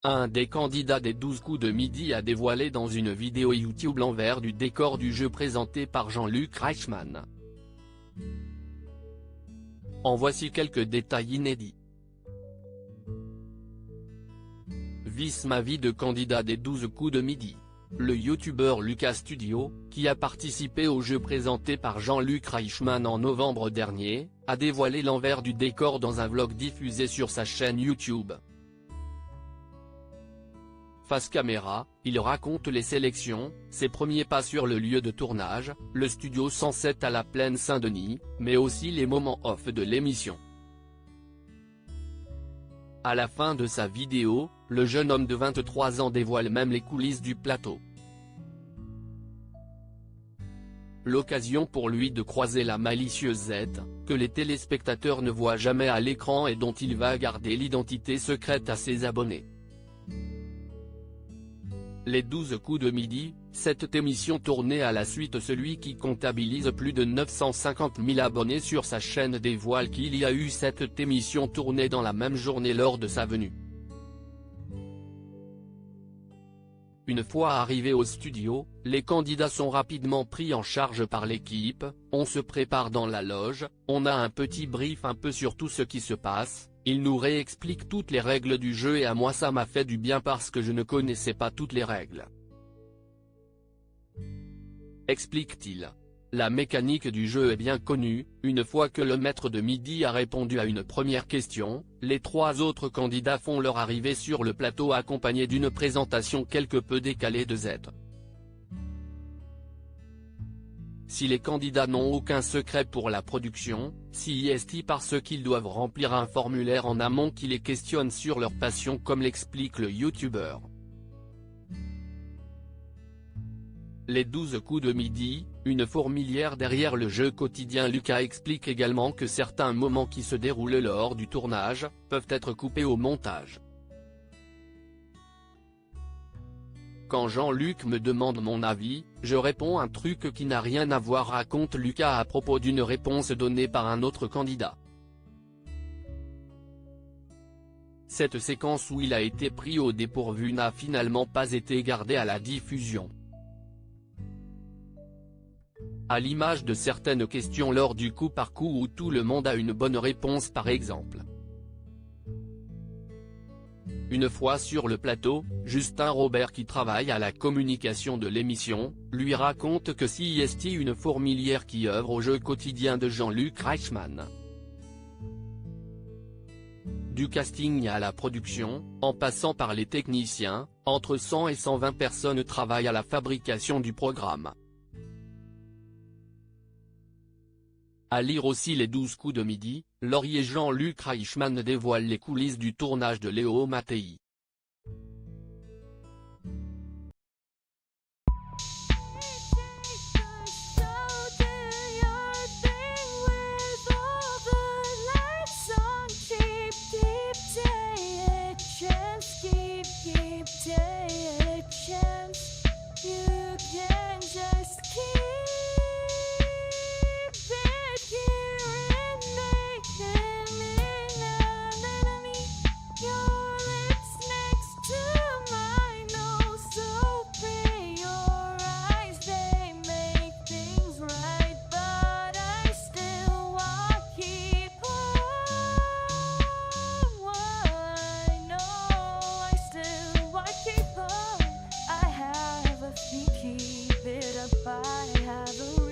Un des candidats des 12 coups de midi a dévoilé dans une vidéo YouTube l'envers du décor du jeu présenté par Jean-Luc Reichmann. En voici quelques détails inédits. Vice ma vie de candidat des 12 coups de midi. Le youtubeur Lucas Studio, qui a participé au jeu présenté par Jean-Luc Reichmann en novembre dernier, a dévoilé l'envers du décor dans un vlog diffusé sur sa chaîne YouTube. Face caméra, il raconte les sélections, ses premiers pas sur le lieu de tournage, le studio 107 à la Plaine Saint-Denis, mais aussi les moments off de l'émission. À la fin de sa vidéo, le jeune homme de 23 ans dévoile même les coulisses du plateau. L'occasion pour lui de croiser la malicieuse Z, que les téléspectateurs ne voient jamais à l'écran et dont il va garder l'identité secrète à ses abonnés. Les 12 coups de midi, cette émission tournée à la suite celui qui comptabilise plus de 950 000 abonnés sur sa chaîne dévoile qu'il y a eu cette émission tournée dans la même journée lors de sa venue. Une fois arrivés au studio, les candidats sont rapidement pris en charge par l'équipe, on se prépare dans la loge, on a un petit brief un peu sur tout ce qui se passe. Il nous réexplique toutes les règles du jeu et à moi ça m'a fait du bien parce que je ne connaissais pas toutes les règles. Explique-t-il. La mécanique du jeu est bien connue, une fois que le maître de midi a répondu à une première question, les 3 autres candidats font leur arrivée sur le plateau accompagnés d'une présentation quelque peu décalée de Z. Si les candidats n'ont aucun secret pour la production, c'est parce qu'ils doivent remplir un formulaire en amont qui les questionne sur leur passion comme l'explique le youtubeur. Les 12 coups de midi, une fourmilière derrière le jeu quotidien. Lucas explique également que certains moments qui se déroulent lors du tournage, peuvent être coupés au montage. Quand Jean-Luc me demande mon avis, je réponds un truc qui n'a rien à voir, raconte Lucas à propos d'une réponse donnée par un autre candidat. Cette séquence où il a été pris au dépourvu n'a finalement pas été gardée à la diffusion. À l'image de certaines questions lors du coup par coup où tout le monde a une bonne réponse par exemple. Une fois sur le plateau, Justin Robert qui travaille à la communication de l'émission, lui raconte que c'est une fourmilière qui œuvre au jeu quotidien de Jean-Luc Reichmann. Du casting à la production, en passant par les techniciens, entre 100 et 120 personnes travaillent à la fabrication du programme. À lire aussi les 12 coups de midi, Laurier Jean-Luc Reichmann dévoile les coulisses du tournage de Léo Mattei. Keep it up, I have a